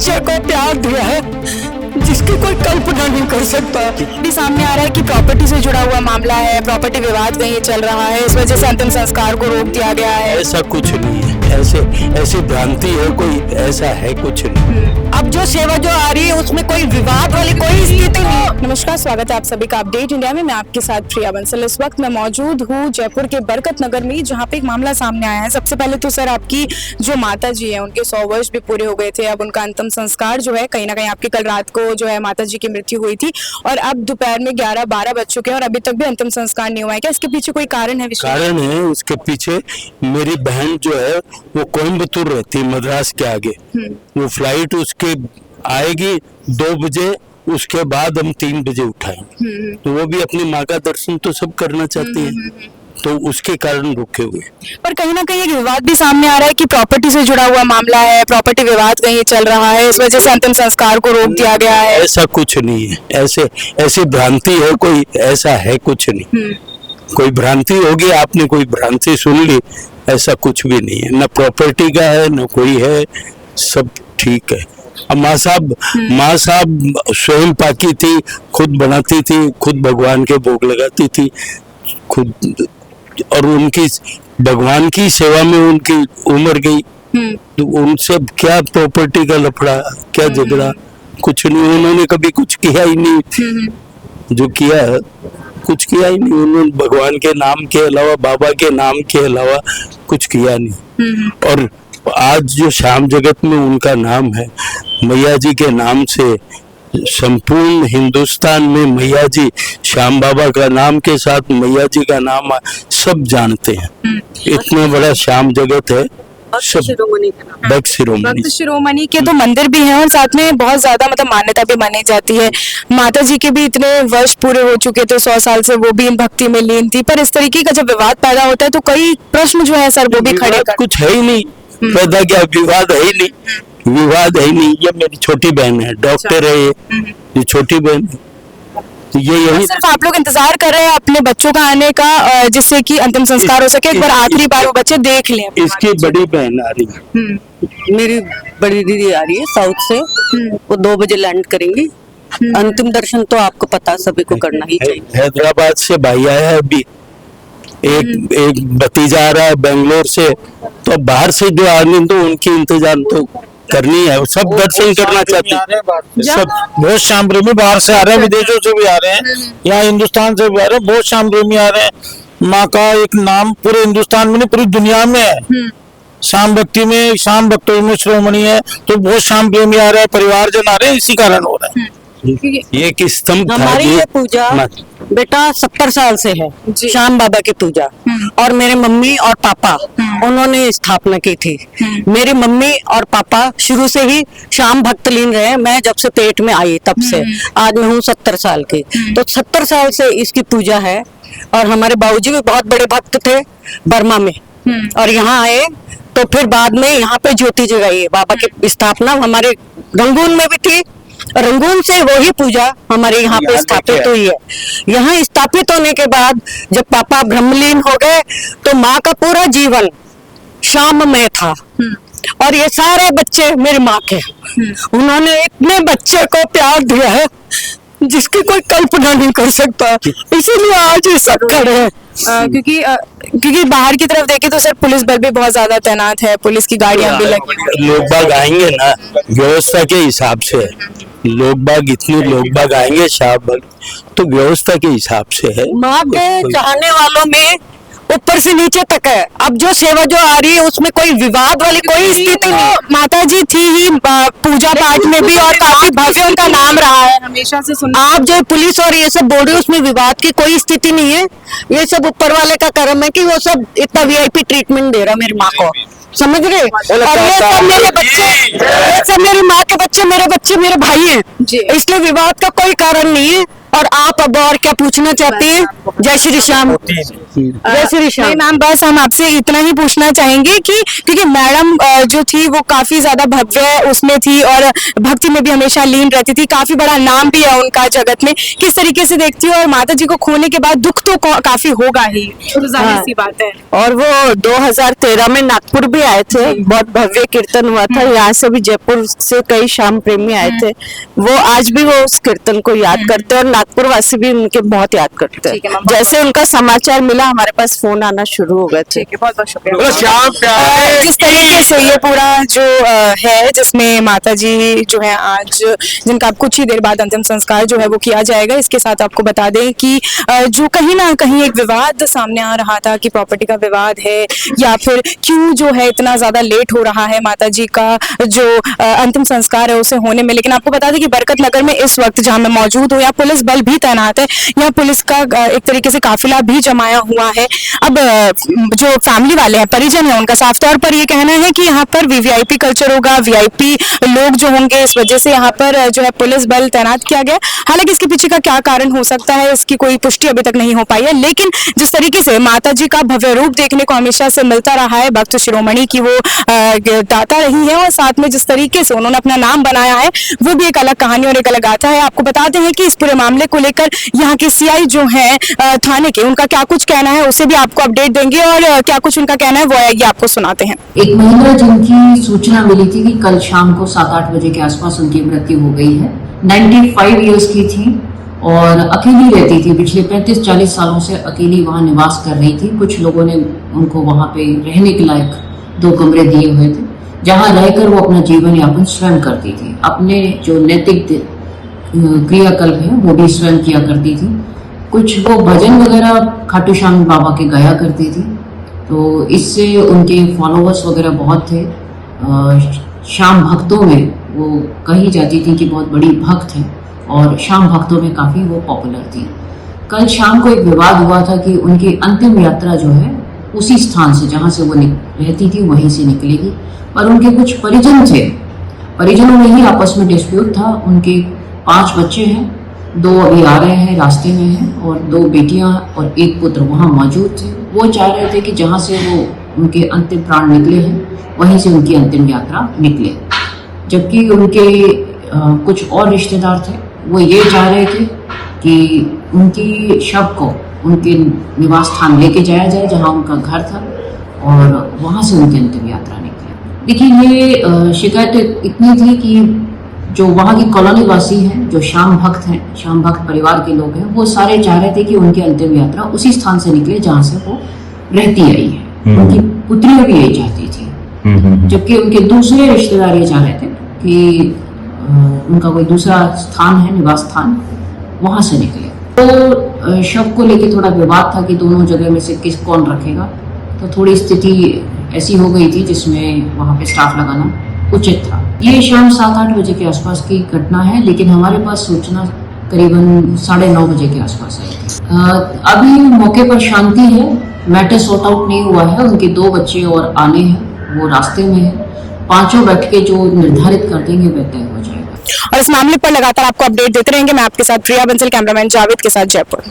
बच्चे को प्यार दिया है जिसकी कोई कल्पना नहीं कर सकता। भी सामने आ रहा है कि प्रॉपर्टी से जुड़ा हुआ मामला है, प्रॉपर्टी विवाद कहीं चल रहा है, इस वजह से अंतिम संस्कार को रोक दिया गया है। ऐसा कुछ नहीं है, ऐसी भ्रांति है, कोई ऐसा है कुछ नहीं। अब जो सेवा जो आ रही है उसमें कोई विवाद वाली कोई स्थिति नहीं। नमस्कार, स्वागत है आप सभी का अपडेट इंडिया में। मैं आपके साथ प्रिया बंसल। इस वक्त मैं मौजूद हूँ जयपुर के बरकत नगर में, जहाँ पे एक मामला सामने आया है। सबसे पहले तो सर, आपकी जो माता जी है उनके 100 वर्ष भी पूरे हो गए थे। अब उनका अंतिम संस्कार जो है कहीं ना कहीं आपकी कल रात को जो है माता जी की मृत्यु हुई थी, और अब दोपहर में 11-12 बज चुके हैं और अभी तक भी अंतिम संस्कार नहीं हुआ है। क्या इसके पीछे कोई कारण है? कारण है उसके पीछे। मेरी बहन जो है वो कोयम्बतूर रहती है, मद्रास के आगे। वो फ्लाइट उसके आएगी 2 बजे, उसके बाद हम 3 बजे उठाएंगे। तो वो भी अपनी माँ का दर्शन तो सब करना चाहती है, तो उसके कारण रुके हुए। पर कहीं ना कहीं एक विवाद भी सामने आ रहा है कि प्रॉपर्टी से जुड़ा हुआ मामला है, प्रॉपर्टी विवाद कहीं चल रहा है, इस वजह से अंतिम संस्कार को रोक दिया गया है। ऐसा कुछ नहीं है, ऐसी भ्रांति है, कोई ऐसा है कुछ नहीं। कोई भ्रांति होगी, आपने कोई भ्रांति सुन ली, ऐसा कुछ भी नहीं है। न प्रॉपर्टी का है न कोई है, सब ठीक है। माँ साहब स्वयं पाकी थी, खुद बनाती थी, खुद भगवान के भोग लगाती थी खुद, और उनकी भगवान की सेवा में उनकी उम्र गई। तो उनसे क्या प्रॉपर्टी का लफड़ा, क्या झगड़ा, कुछ नहीं। उन्होंने कभी कुछ किया ही नहीं, जो किया है कुछ किया ही नहीं। उन्होंने भगवान के नाम के अलावा, बाबा के नाम के अलावा कुछ किया नहीं। और आज जो श्याम जगत में उनका नाम है, मैया जी के नाम से संपूर्ण हिंदुस्तान में मैया जी, श्याम बाबा का नाम के साथ मैया जी का नाम सब जानते हैं। इतना बड़ा श्याम जगत है। भक्त शिरोमणि के तो मंदिर भी हैं और साथ में बहुत ज्यादा मान्यता भी मानी जाती है। माता जी के भी इतने वर्ष पूरे हो चुके थे, 100 साल से वो भी इन भक्ति में लीन थी। पर इस तरीके का जब विवाद पैदा होता है तो कई प्रश्न जो है सर वो भी खड़े कुछ है ही नहीं पैदा, क्या विवाद है ही नहीं, विवाद है ही नहीं। ये मेरी छोटी बहन है, डॉक्टर है, ये छोटी बहन है। ये यही सिर्फ आप लोग इंतजार कर रहे हैं अपने बच्चों का आने का, जिससे कि अंतिम संस्कार हो सके, एक बार आखिरी बार वो बच्चे देख लें। इसकी बड़ी बहन आ रही है, मेरी बड़ी दीदी आ रही है साउथ से, वो 2 बजे लैंड करेंगी। अंतिम दर्शन तो आपको पता सभी को करना ही चाहिए। हैदराबाद से भाई आया है अभी, एक भतीजा आ रहा है बेंगलोर से। तो बाहर से जो आने तो उनकी इंतजाम तो करनी है, सब दर्शन करना चाहते हैं। सब बहुत श्याम प्रेमी बाहर से आ रहे हैं, विदेशों से भी आ रहे हैं, यहाँ हिंदुस्तान से भी आ रहे हैं, बहुत श्याम प्रेमी आ रहे हैं। माँ का एक नाम पूरे हिंदुस्तान में नहीं, पूरी दुनिया में है। श्याम भक्ति में, श्याम भक्तों में शिरोमणि है, तो बहुत श्याम प्रेमी आ रहे हैं, परिवारजन आ रहे हैं, इसी कारण हो रहा है। ये किस स्तंभ था? हमारी ये पूजा बेटा 70 साल से है, श्याम बाबा की पूजा। और मेरे मम्मी और पापा उन्होंने स्थापना की थी। मेरी मम्मी और पापा शुरू से ही श्याम भक्त लीन रहे। मैं जब से पेट में आई तब से आज मैं हूँ 70 साल की, तो 70 साल से इसकी पूजा है। और हमारे बाबूजी भी बहुत बड़े भक्त थे बर्मा में, और यहाँ आए तो फिर बाद में यहाँ पे ज्योति जगाई। बाबा की स्थापना हमारे रंगून में भी थी, रंगून से वही पूजा हमारे यहाँ पे स्थापित हुई है। यहाँ स्थापित होने के बाद जब पापा ब्रह्मलीन हो गए तो माँ का पूरा जीवन श्याम में था। और ये सारे बच्चे मेरी माँ के, उन्होंने इतने बच्चे को प्यार दिया है जिसकी कोई कल्पना नहीं कर सकता, इसीलिए आज ये सब खड़े हैं। क्योंकि बाहर की तरफ देखे तो सर पुलिस बल भी बहुत ज्यादा तैनात है, पुलिस की गाड़ियां भी लगी। लोग बाग आएंगे ना, व्यवस्था के हिसाब से लोग बाग, इतने लोग बाग आएंगे शाहबाग, तो व्यवस्था के हिसाब से है। माँ के चाहने वालों में ऊपर से नीचे तक है। अब जो सेवा जो आ रही है उसमें कोई विवाद वाली कोई स्थिति नहीं। माता जी थी ही पूजा पाठ में भी, और काफी भव्य उनका नाम रहा है, हमेशा से सुन। आप जो पुलिस और ये सब बोल रहे हो उसमें विवाद की कोई स्थिति नहीं है। ये सब ऊपर वाले का कर्म है कि वो सब इतना VIP ट्रीटमेंट दे रहा मेरी माँ को, समझ रहे। और ये सब मेरे बच्चे, ये सब मेरी माँ के बच्चे, मेरे बच्चे, मेरे भाई हैं, इसलिए विवाद का कोई कारण नहीं है। और आप अब और क्या पूछना चाहती हैं? जय श्री श्याम। जय श्री श्याम। नहीं मैम, बस हम आपसे इतना ही पूछना चाहेंगे कि क्योंकि मैडम जो थी वो काफी ज्यादा भव्य उसमें थी और भक्ति में भी हमेशा लीन रहती थी, काफी बड़ा नाम भी है उनका जगत में, किस तरीके से देखती हो? और माता जी को खोने के बाद दुख तो काफी होगा ही, तो जाहिर सी बात है। और वो 2013 में नागपुर भी आए थे, बहुत भव्य कीर्तन हुआ था, यहाँ से भी जयपुर से कई श्याम प्रेमी आए थे। वो आज भी वो उस कीर्तन को याद करते हैं और नागपुर वासी भी उनके बहुत याद करते ठीक है, हैं। मैम। जैसे उनका समाचार मिला हमारे पास फोन आना शुरू हो गए थे। ठीक है, बहुत बहुत शुक्रिया। बोलो श्याम प्यारे जिस तरीके से ये पूरा जो है जिसमें माता जी जो है आज जिनका अब कुछ ही देर बाद अंतिम संस्कार जो है वो किया जाएगा, इसके साथ आपको बता दें कि जो कहीं ना कहीं एक विवाद सामने आ रहा था कि प्रॉपर्टी का विवाद है या फिर क्यों जो है इतना ज्यादा लेट हो रहा है माता जी का जो अंतिम संस्कार है उसे होने में। लेकिन आपको बता दें कि बरकत नगर में इस वक्त जहां मैं मौजूद हूँ यहाँ पुलिस बल भी तैनात है, यहाँ पुलिस का एक तरीके से काफिला भी जमाया हुआ है। अब जो फैमिली वाले हैं, परिजन है, उनका साफ तौर पर ये कहना है कि यहाँ पर वीवीआईपी कल्चर होगा, वीआईपी लोग जो होंगे, इस वजह से यहाँ पर जो है पुलिस बल तैनात किया गया। हालांकि इसके पीछे का क्या कारण हो सकता है इसकी कोई पुष्टि अभी तक नहीं हो पाई है, लेकिन जिस तरीके से माता जी का भव्य रूप देखने को हमेशा से मिलता रहा है, भक्त शिरोमणि की वो दाता रही है और साथ में जिस तरीके से उन्होंने अपना नाम बनाया है वो भी एक अलग कहानी और एक अलग गाथा है। आपको बताते हैं कि इस पूरे मामले को लेकर यहाँ के सीआई जो है थाने के, उनका क्या कुछ कहना है उसे भी आपको अपडेट देंगे और क्या कुछ उनका कहना है वो ये आपको सुनाते हैं। एक महिला जिनकी सूचना मिली थी कि कल शाम को 7-8 बजे के आसपास उनकी मृत्यु हो गई है, 95 इयर्स की थी और अकेली रहती थी। पिछले 35-40 सालों से अकेली वहां निवास कर रही थी। कुछ लोगों ने उनको वहां पे रहने के लायक 2 कमरे दिए हुए थे जहां रहकर वो अपना जीवन यापन स्वयं करती थी। अपने जो नैतिक क्रियाकल्प है वो भी स्वयं किया करती थी। कुछ वो भजन वगैरह खाटू श्याम बाबा के गाया करती थी, तो इससे उनके फॉलोअर्स वगैरह बहुत थे। श्याम भक्तों में वो कही जाती थी कि बहुत बड़ी भक्त है और श्याम भक्तों में काफ़ी वो पॉपुलर थी। कल शाम को एक विवाद हुआ था कि उनकी अंतिम यात्रा जो है उसी स्थान से जहाँ से वो रहती थी वहीं से निकलेगी, पर उनके कुछ परिजन थे, परिजनों में ही आपस में डिस्प्यूट था। उनके 5 बच्चे हैं, 2 अभी आ रहे हैं, रास्ते में हैं और 2 बेटियां और 1 पुत्र वहां मौजूद थे। वो चाह रहे थे कि जहां से वो उनके अंतिम प्राण निकले हैं वहीं से उनकी अंतिम यात्रा निकले, जबकि उनके कुछ और रिश्तेदार थे वो ये चाह रहे थे कि उनकी शव को उनके निवास स्थान लेके जाया जाए जहां उनका घर था और वहां से उनकी अंतिम यात्रा निकले। देखिए ये शिकायत इतनी थी कि जो वहाँ की कॉलोनी वासी हैं, जो श्याम भक्त हैं, श्याम भक्त परिवार के लोग हैं, वो सारे चाह रहे थे कि उनकी अंतिम यात्रा उसी स्थान से निकले जहाँ से वो रहती आई है। उनकी पुत्रियां भी यही चाहती थी, जबकि उनके दूसरे रिश्तेदार ये चाह रहे थे कि उनका कोई दूसरा स्थान है, निवास स्थान, वहां से निकले। तो शव को लेके थोड़ा विवाद था कि दोनों जगह में से कौन रखेगा, तो थोड़ी स्थिति ऐसी हो गई थी जिसमें वहां पे स्टाफ लगाना उचित था। ये शाम 7-8 बजे के आसपास की घटना है, लेकिन हमारे पास सूचना करीबन 9:30 बजे के आसपास आई थी। अभी मौके पर शांति है, मैटर सॉर्ट आउट नहीं हुआ है। उनके 2 बच्चे और आने हैं, वो रास्ते में है। 5 बैठ के जो निर्धारित कर देंगे वह तय हो जाएगा। और इस मामले पर लगातार आपको अपडेट देते रहेंगे। मैं आपके साथ प्रिया बंसल, कैमरामैन जावेद के साथ, जयपुर।